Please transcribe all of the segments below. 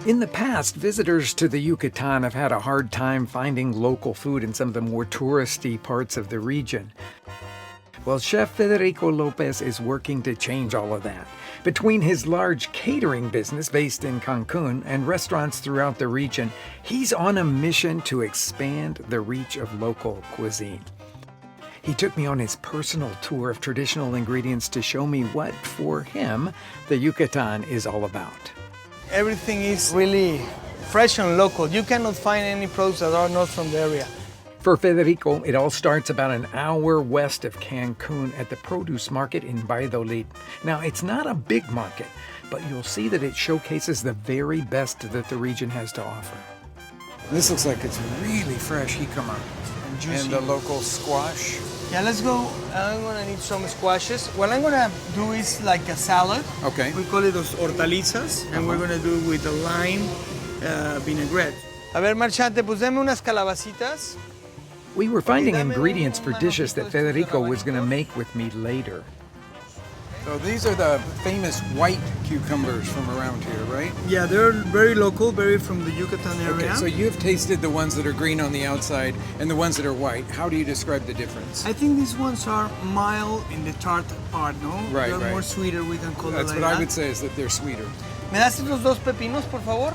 In the past, visitors to the Yucatan have had a hard time finding local food in some of the more touristy parts of the region. Well, Chef Federico Lopez is working to change all of that. Between his large catering business based in Cancun and restaurants throughout the region, he's on a mission to expand the reach of local cuisine. He took me on his personal tour of traditional ingredients to show me what, for him, the Yucatan is all about. Everything is really fresh and local. You cannot find any products that are not from the area. For Federico, it all starts about an hour west of Cancun at the produce market in Valladolid. Now, it's not a big market, but you'll see that it showcases the very best that the region has to offer. This looks like it's really fresh jicama. And juicy. And the local squash. Yeah, let's go. I'm gonna need some squashes. What I'm gonna do is like a salad. Okay. We call it those hortalizas, and we're gonna do it with a lime vinaigrette. A ver, marchante, pues deme unas calabacitas. We were finding ingredients for dishes that Federico was going to make with me later. So these are the famous white cucumbers from around here, right? Yeah, they're very local, very from the Yucatan area. Okay, so you've tasted the ones that are green on the outside and the ones that are white. How do you describe the difference? I think these ones are mild in the tart part, no? Right, They're right. more sweeter, we can call it That's like what that. I would say, is that they're sweeter. ¿Me das estos dos pepinos, por favor?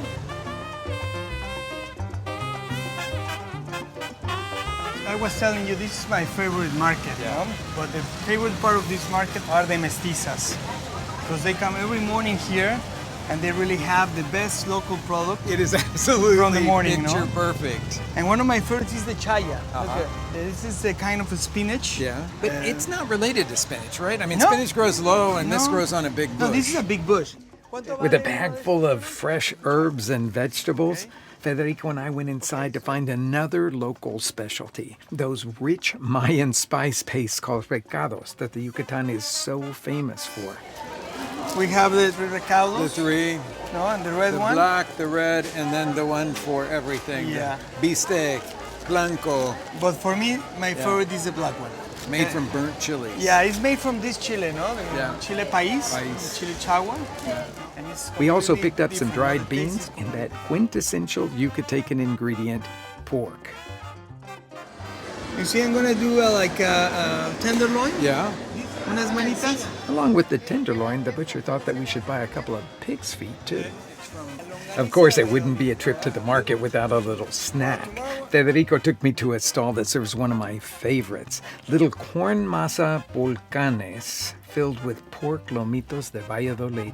I was telling you, this is my favorite market, Yeah. no? But the favorite part of this market are the mestizas. Because they come every morning here and they really have the best local product. It is absolutely From the morning, picture no? perfect. And one of my favorites is the chaya. Okay. This is the kind of a spinach. Yeah, but it's not related to spinach, right? I mean, No. spinach grows low and this No. grows on a big bush. No, this is a big bush. With a bag full of fresh herbs and vegetables, Federico and I went inside to find another local specialty, those rich Mayan spice pastes called recados that the Yucatan is so famous for. We have the recados. The three, No, and the red the one. black, the red, and then the one for everything. Yeah. The bistec, blanco, But for me, my favorite is the black one. made from burnt chilies. Yeah, it's made from this chile, no? The Yeah. Chile país, País. the chile chagua. And it's We also completely picked up some different. dried It beans tastes- and that quintessential Yucatecan ingredient, pork. You see, I'm gonna do like a tenderloin. Yeah. Unas manitas. Along with the tenderloin, the butcher thought that we should buy a couple of pig's feet too. Of course, it wouldn't be a trip to the market without a little snack. Federico took me to a stall that serves one of my favorites, little corn masa volcanes filled with pork lomitos de Valladolid.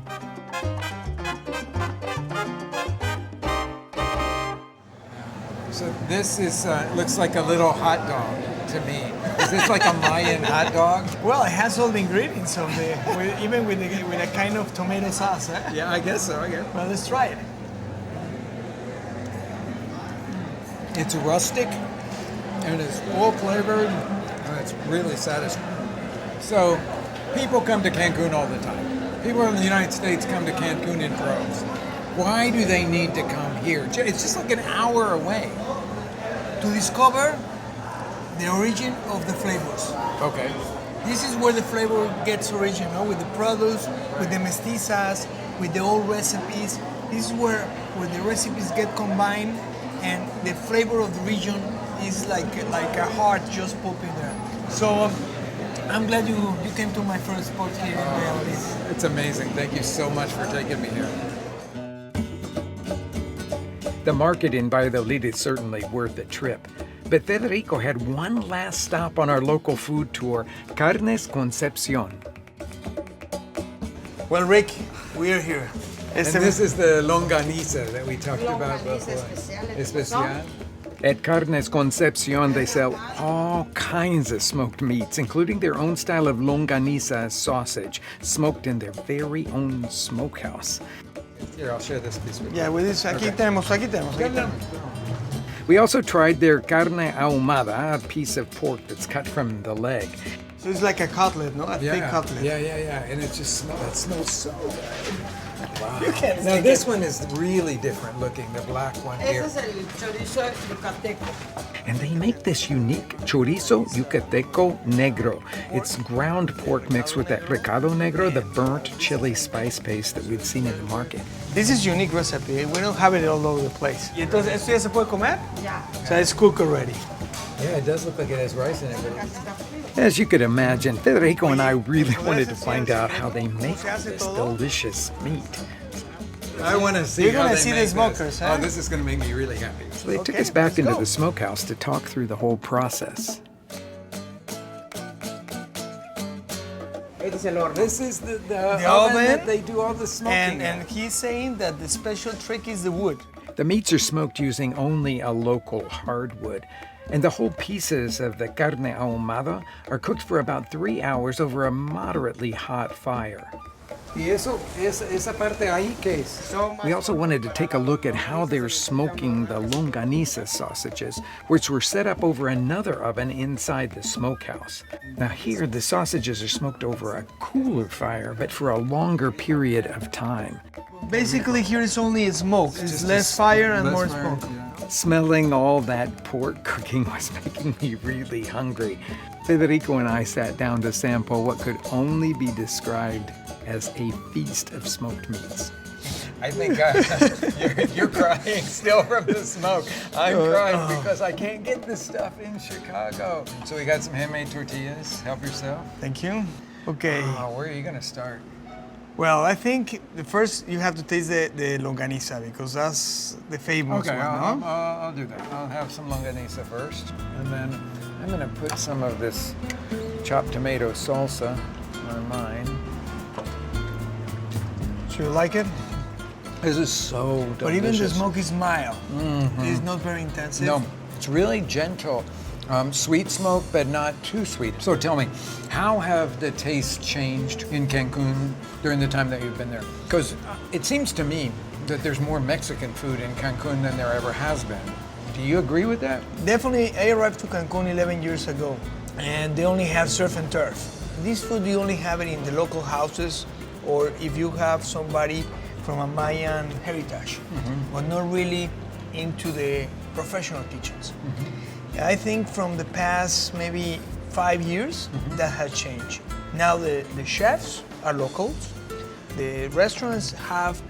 So this is looks like a little hot dog to me. Is this like a Mayan hot dog? Well, it has all the ingredients of the, even with a kind of tomato sauce. Eh? Yeah, I guess so. Well, let's try it. It's rustic and it's full flavored and it's really satisfying. So people come to Cancun all the time. People in the United States come to Cancun in droves. Why do they need to come here? It's just like an hour away. To discover the origin of the flavors. Okay. This is where the flavor gets original, with the produce, with the mestizas, with the old recipes. This is where the recipes get combined and the flavor of the region is like a heart just popping there. So I'm glad you came to my first spot here in Valladolid. It's amazing. Thank you so much for taking me here. The market in Valladolid is certainly worth a trip. But Federico had one last stop on our local food tour, Carnes Concepcion. Well, Rick, we are here. And this is the longaniza that we talked about before. Especial. At Carnes Concepcion, they sell all kinds of smoked meats, including their own style of longaniza sausage, smoked in their very own smokehouse. Here, I'll share this piece with you. Yeah, with this, aquí tenemos. We also tried their carne ahumada, a piece of pork that's cut from the leg. So it's like a cutlet, no? A thick cutlet. Yeah. And it smells so good. Wow. You can't Now stick this it. one is really different looking, the black one here. Ese es el chorizo yucateco. And they make this unique chorizo yucateco negro. It's ground pork mixed with that recado negro, the burnt chili spice paste that we've seen in the market. This is unique recipe. We don't have it all over the place. Y entonces, ¿esto ya se puede comer? Ya. So it's cooked already. Yeah, it does look like it has rice in it. As you could imagine, Federico and I really wanted to find out how they make this delicious meat. I want to see You're how gonna they see make the this. smokers, huh? Oh, this is going to make me really happy. So they took Okay, us back let's into go. the smokehouse to talk through the whole process. Este es el horno. This is the The oven oven, that they do all the smoking and in. he's saying that the special trick is the wood. The meats are smoked using only a local hardwood, and the whole pieces of the carne ahumada are cooked for about 3 hours over a moderately hot fire. Y eso, esa parte ahí, ¿qué es? We also wanted to take a look at how they're smoking the longaniza sausages, which were set up over another oven inside the smokehouse. Now here, the sausages are smoked over a cooler fire, but for a longer period of time. Basically, here is only smoke. It's less fire and more smoke. Smelling all that pork cooking was making me really hungry. Federico and I sat down to sample what could only be described as a feast of smoked meats. I think you're crying still from the smoke. I'm crying because I can't get this stuff in Chicago. So we got some handmade tortillas. Help yourself. Thank you. Okay. Where are you going to start? Well, I think the first you have to taste the longaniza because that's the famous Okay, one, no? I'll do that. I'll have some longaniza first, and then I'm going to put some of this chopped tomato salsa on mine. So you like it? This is so delicious. But even the smoke is mild. It's not very intensive. No, it's really gentle. Sweet smoke, but not too sweet. So tell me, how have the tastes changed in Cancun during the time that you've been there? Because it seems to me that there's more Mexican food in Cancun than there ever has been. Do you agree with that? Definitely, I arrived to Cancun 11 years ago, and they only have surf and turf. This food, you only have it in the local houses, or if you have somebody from a Mayan heritage, but not really into the professional kitchens. I think from the past maybe 5 years, that has changed. Now the chefs are locals. The restaurants have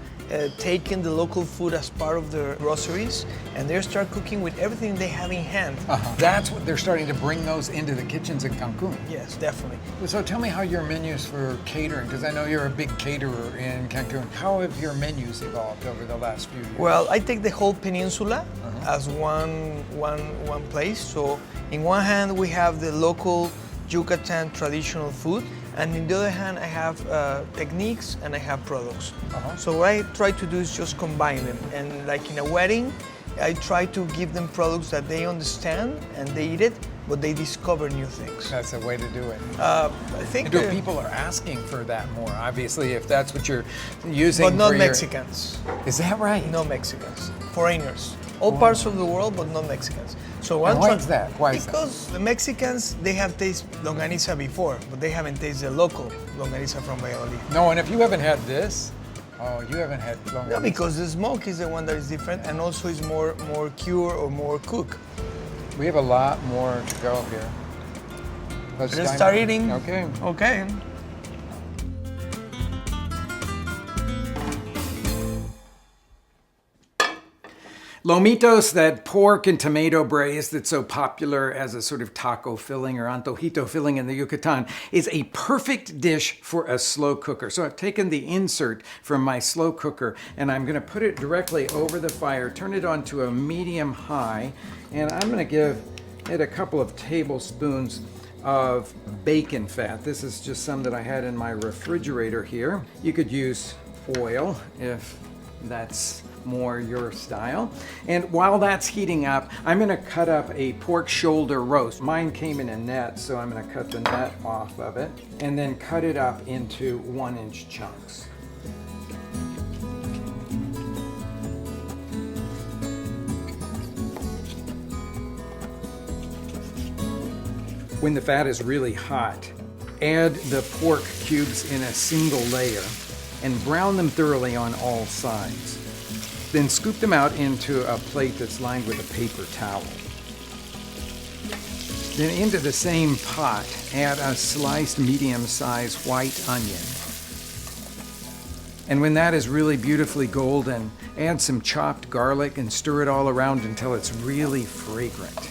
taken the local food as part of their groceries, and they start cooking with everything they have in hand. That's what they're starting to bring those into the kitchens in Cancun. Yes, definitely. So tell me how your menus for catering, because I know you're a big caterer in Cancun. How have your menus evolved over the last few years? Well, I take the whole peninsula as one place. So, in one hand, we have the local Yucatan traditional food, and in the other hand, I have techniques and I have products. So what I try to do is just combine them, and like in a wedding, I try to give them products that they understand and they eat it, but they discover new things. That's a way to do it. I think, And people are asking for that more, obviously, if that's what you're using. but not for your- Mexicans. Is that right? No Mexicans, foreigners, all parts of the world, but not Mexicans. So And one why try- is that? Why is that? Because the Mexicans, they have tasted longaniza before, but they haven't tasted the local longaniza from Valladolid. No, and if you haven't had this, you haven't had longaniza. No, because the smoke is the one that is different, and also is more cure or more cook. We have a lot more to go here. Let's dive start in. eating. Okay. Okay. Lomitos, that pork and tomato braise that's so popular as a sort of taco filling or antojito filling in the Yucatan, is a perfect dish for a slow cooker. So I've taken the insert from my slow cooker and I'm going to put it directly over the fire, turn it on to a medium high, and I'm going to give it a couple of tablespoons of bacon fat. This is just some that I had in my refrigerator here. You could use oil if that's more your style. And while that's heating up, I'm gonna cut up a pork shoulder roast. Mine came in a net, so I'm gonna cut the net off of it and then cut it up into 1-inch chunks. When the fat is really hot, add the pork cubes in a single layer and brown them thoroughly on all sides. Then scoop them out into a plate that's lined with a paper towel. Then into the same pot, add a sliced medium-sized white onion. And when that is really beautifully golden, add some chopped garlic and stir it all around until it's really fragrant.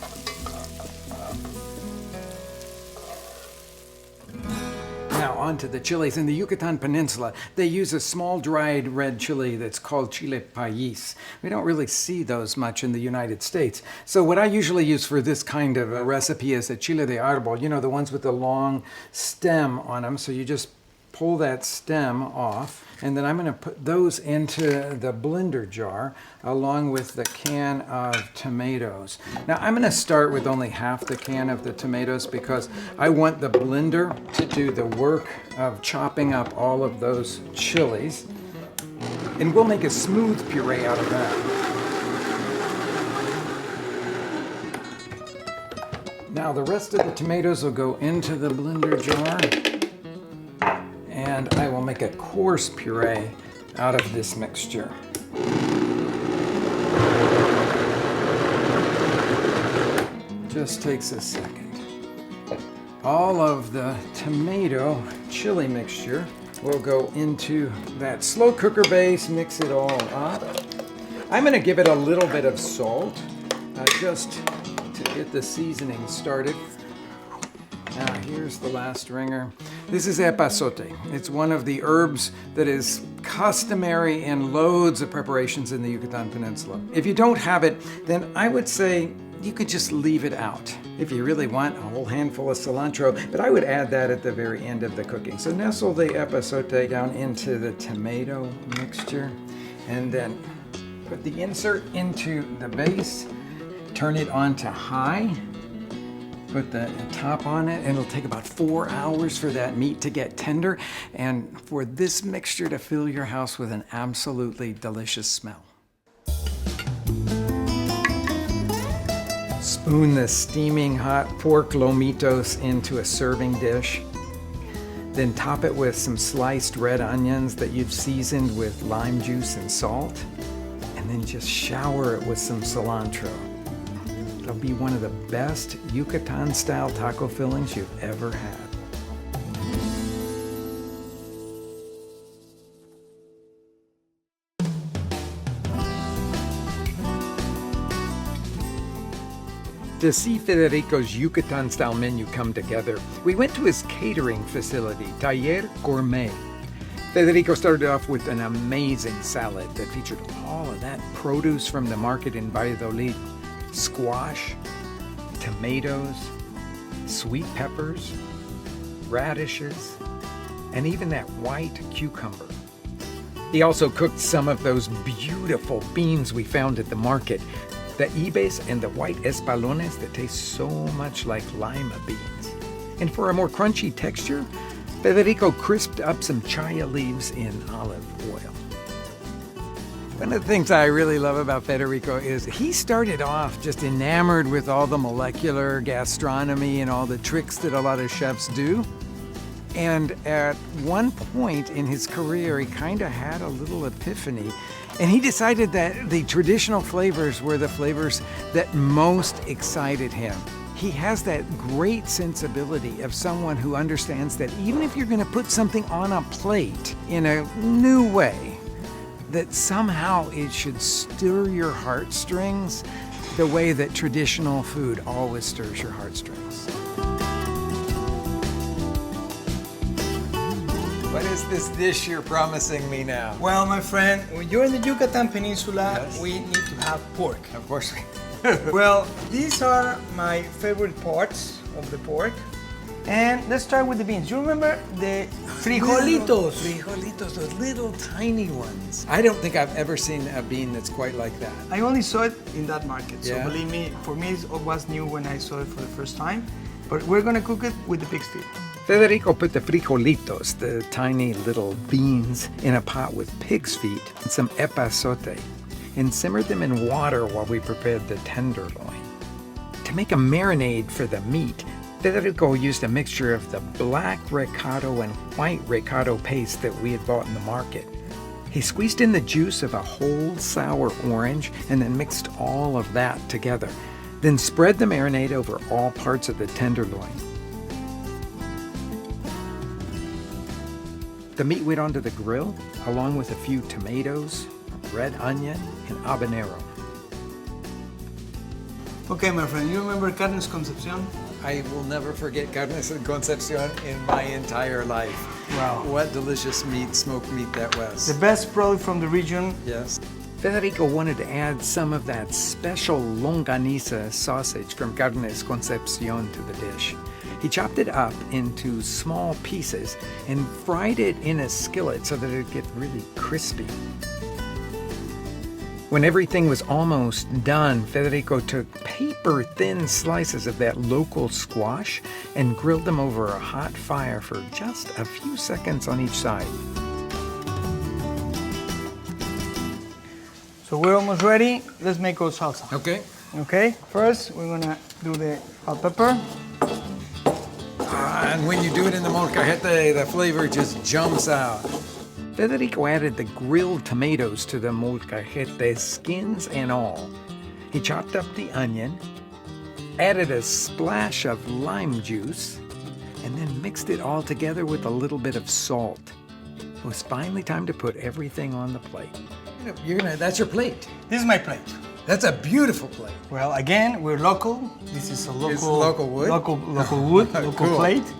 Now on to the chilies. In the Yucatan Peninsula, they use a small dried red chili that's called chile país. We don't really see those much in the United States. So what I usually use for this kind of a recipe is a chile de árbol, you know, the ones with the long stem on them. So you just pull that stem off, and then I'm going to put those into the blender jar along with the can of tomatoes. Now I'm going to start with only half the can of the tomatoes because I want the blender to do the work of chopping up all of those chilies, and we'll make a smooth puree out of that. Now the rest of the tomatoes will go into the blender jar, and I will make a coarse puree out of this mixture. Just takes a second. All of the tomato chili mixture will go into that slow cooker base, mix it all up. I'm going to give it a little bit of salt, just to get the seasoning started. Now here's the last ringer. This is epazote. It's one of the herbs that is customary in loads of preparations in the Yucatan Peninsula. If you don't have it, then I would say you could just leave it out. If you really want a whole handful of cilantro, but I would add that at the very end of the cooking. So nestle the epazote down into the tomato mixture, and then put the insert into the base, turn it on to high, put the top on it, and it'll take about 4 hours for that meat to get tender and for this mixture to fill your house with an absolutely delicious smell. Spoon the steaming hot pork lomitos into a serving dish. Then top it with some sliced red onions that you've seasoned with lime juice and salt. And then just shower it with some cilantro. It'll be one of the best Yucatan-style taco fillings you've ever had. To see Federico's Yucatan-style menu come together, we went to his catering facility, Taller Gourmet. Federico started off with an amazing salad that featured all of that produce from the market in Valladolid. Squash, tomatoes, sweet peppers, radishes, and even that white cucumber. He also cooked some of those beautiful beans we found at the market, the ibes and the white espalones that taste so much like lima beans. And for a more crunchy texture, Federico crisped up some chaya leaves in olive oil. One of the things I really love about Federico is he started off just enamored with all the molecular gastronomy and all the tricks that a lot of chefs do. And at one point in his career, he kind of had a little epiphany. And he decided that the traditional flavors were the flavors that most excited him. He has that great sensibility of someone who understands that even if you're going to put something on a plate in a new way, that somehow it should stir your heartstrings the way that traditional food always stirs your heartstrings. What is this dish you're promising me now? Well, my friend, when you're in the Yucatan Peninsula, Yes. we need to have pork. Of course we Well, these are my favorite parts of the pork. And let's start with the beans. You remember the frijolitos? Frijolitos, those little tiny ones. I don't think I've ever seen a bean that's quite like that. I only saw it in that market, so Yeah. believe me, for me it was new when I saw it for the first time. But we're gonna cook it with the pig's feet. Federico put the frijolitos, the tiny little beans, in a pot with pig's feet and some epazote, and simmered them in water while we prepared the tenderloin. To make a marinade for the meat, Federico used a mixture of the black recado and white recado paste that we had bought in the market. He squeezed in the juice of a whole sour orange and then mixed all of that together. Then spread the marinade over all parts of the tenderloin. The meat went onto the grill, along with a few tomatoes, red onion, and habanero. Okay, my friend, you remember Carnes Concepcion? I will never forget Carnes Concepcion in my entire life. Wow. What delicious meat, smoked meat that was. The best product from the region. Yes. Federico wanted to add some of that special longaniza sausage from Carnes Concepcion to the dish. He chopped it up into small pieces and fried it in a skillet so that it would get really crispy. When everything was almost done, Federico took paper-thin slices of that local squash and grilled them over a hot fire for just a few seconds on each side. So we're almost ready. Let's make our salsa. Okay. Okay, first we're gonna do the hot pepper. And when you do it in the molcajete, the flavor just jumps out. Federico added the grilled tomatoes to the molcajete, skins and all. He chopped up the onion, added a splash of lime juice, and then mixed it all together with a little bit of salt. It was finally time to put everything on the plate. That's your plate. This is my plate. That's a beautiful plate. Well, again, we're local. This is a local, It's local wood? local wood, local Cool. plate.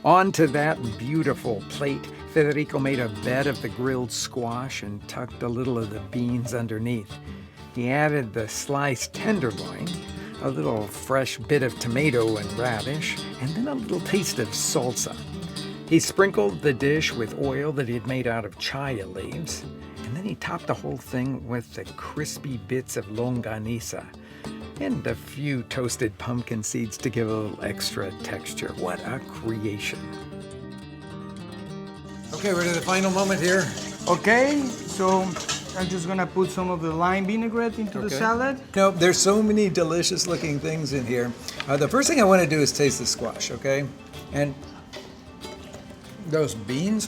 Onto that beautiful plate, Federico made a bed of the grilled squash and tucked a little of the beans underneath. He added the sliced tenderloin, a little fresh bit of tomato and radish, and then a little taste of salsa. He sprinkled the dish with oil that he had made out of chile leaves, and then he topped the whole thing with the crispy bits of longaniza and a few toasted pumpkin seeds to give a little extra texture. What a creation. Okay, we're to the final moment here. Okay, so I'm just gonna put some of the lime vinaigrette into the Okay. salad. No, there's so many delicious looking things in here. The first thing I want to do is taste the squash, okay? And those beans.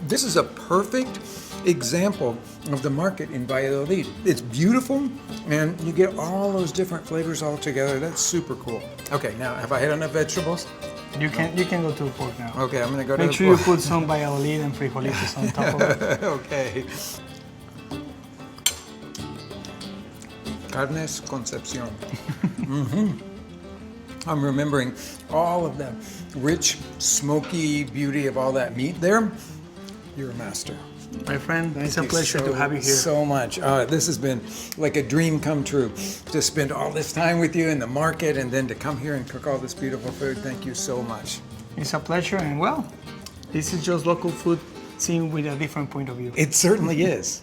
This is a perfect example of the market in Valladolid. It's beautiful, and you get all those different flavors all together. That's super cool. Okay, now have I had enough vegetables? You can go to the pork now. Okay, I'm gonna go to Make the sure you pork. put some Valladolid and frijolitos on top of it. Okay. Carnes Concepcion. I'm remembering all of the rich, smoky beauty of all that meat there. You're a master. My friend, it's a Thank you pleasure to have you here. so much. This has been like a dream come true to spend all this time with you in the market and then to come here and cook all this beautiful food. Thank you so much. It's a pleasure, and well, this is just local food seen with a different point of view. It certainly is.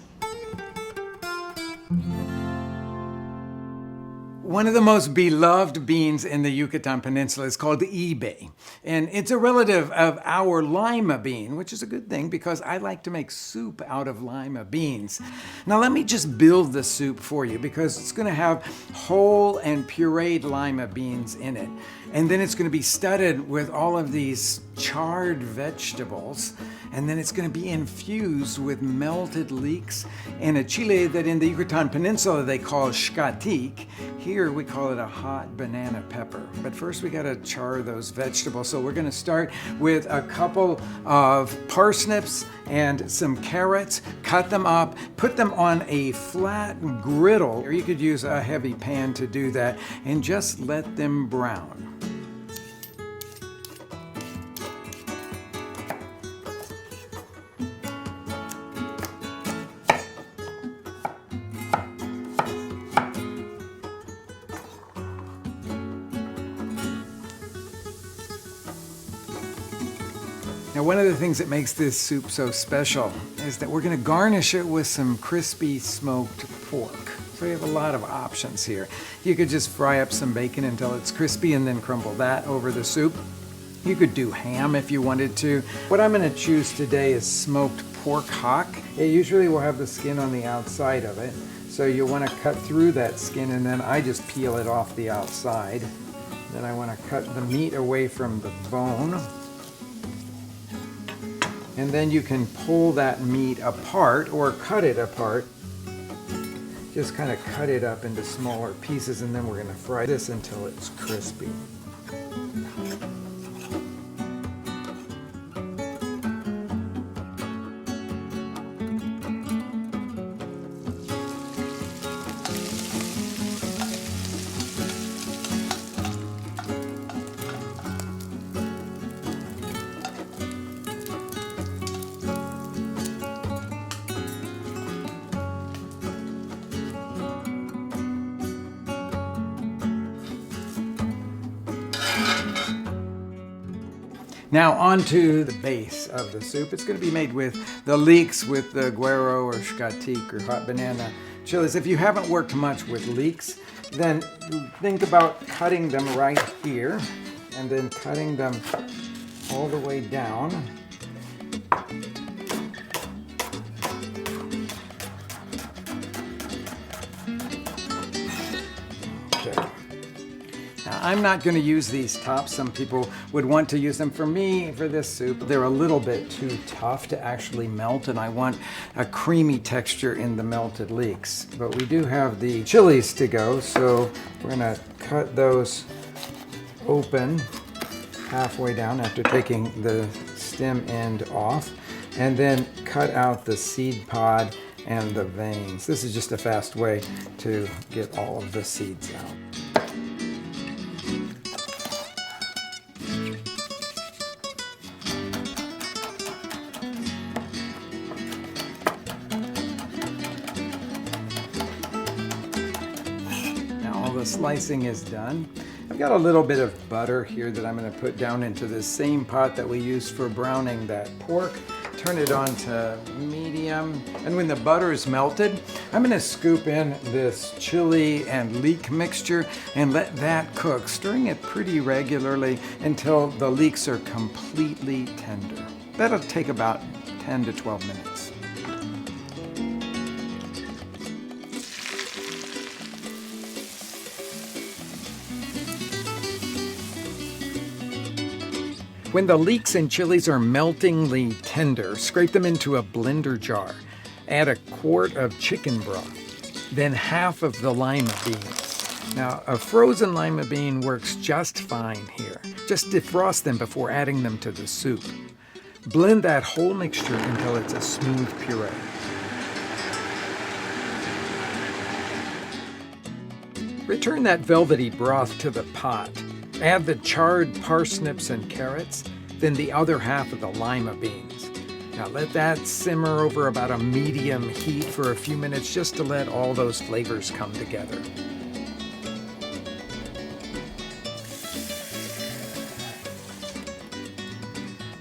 One of the most beloved beans in the Yucatan Peninsula is called ibe, and it's a relative of our lima bean, which is a good thing because I like to make soup out of lima beans. Now let me just build the soup for you because it's going to have whole and pureed lima beans in it, and then it's going to be studded with all of these charred vegetables, and then it's going to be infused with melted leeks and a chile that in the Yucatan Peninsula they call xcatic. Here we call it a hot banana pepper. But first we got to char those vegetables. So we're going to start with a couple of parsnips and some carrots, cut them up, put them on a flat griddle, or you could use a heavy pan to do that, and just let them brown. Now, one of the things that makes this soup so special is that we're going to garnish it with some crispy smoked pork. So we have a lot of options here. You could just fry up some bacon until it's crispy and then crumble that over the soup. You could do ham if you wanted to. What I'm going to choose today is smoked pork hock. It usually will have the skin on the outside of it. So you'll want to cut through that skin, and then I just peel it off the outside. Then I want to cut the meat away from the bone. And then you can pull that meat apart or cut it apart. Just kind of cut it up into smaller pieces, and then we're going to fry this until it's crispy. Now onto the base of the soup. It's going to be made with the leeks with the guero or xcatic or hot banana chilies. If you haven't worked much with leeks, then think about cutting them right here and then cutting them all the way down. I'm not going to use these tops. Some people would want to use them. For me, for this soup, they're a little bit too tough to actually melt, and I want a creamy texture in the melted leeks. But we do have the chilies to go, so we're going to cut those open halfway down after taking the stem end off, and then cut out the seed pod and the veins. This is just a fast way to get all of the seeds out. The slicing is done. I've got a little bit of butter here that I'm going to put down into the same pot that we used for browning that pork. Turn it on to medium, and when the butter is melted, I'm going to scoop in this chili and leek mixture and let that cook, stirring it pretty regularly until the leeks are completely tender. That'll take about 10 to 12 minutes. When the leeks and chilies are meltingly tender, scrape them into a blender jar. Add a quart of chicken broth, then half of the lima beans. Now, a frozen lima bean works just fine here. Just defrost them before adding them to the soup. Blend that whole mixture until it's a smooth puree. Return that velvety broth to the pot. Add the charred parsnips and carrots, then the other half of the lima beans. Now let that simmer over about a medium heat for a few minutes just to let all those flavors come together.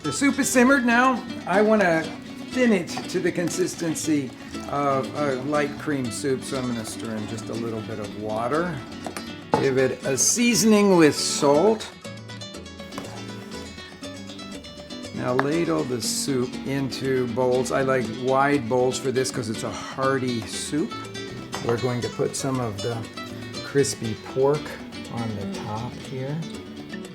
The soup is simmered now. I want to thin it to the consistency of a light cream soup, so I'm going to stir in just a little bit of water. Give it a seasoning with salt. Now ladle the soup into bowls. I like wide bowls for this because it's a hearty soup. We're going to put some of the crispy pork on the top here.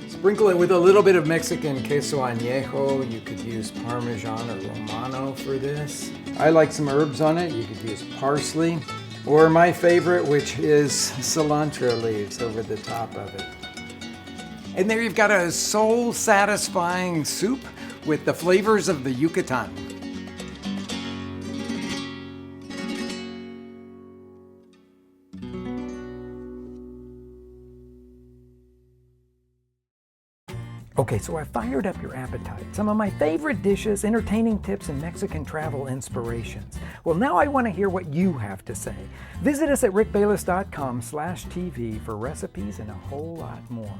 Sprinkle it with a little bit of Mexican queso añejo. You could use Parmesan or Romano for this. I like some herbs on it. You could use parsley. Or my favorite, which is cilantro leaves over the top of it. And there you've got a soul-satisfying soup with the flavors of the Yucatan. Okay, so I fired up your appetite. Some of my favorite dishes, entertaining tips, and Mexican travel inspirations. Well, now I want to hear what you have to say. Visit us at rickbayless.com/TV for recipes and a whole lot more.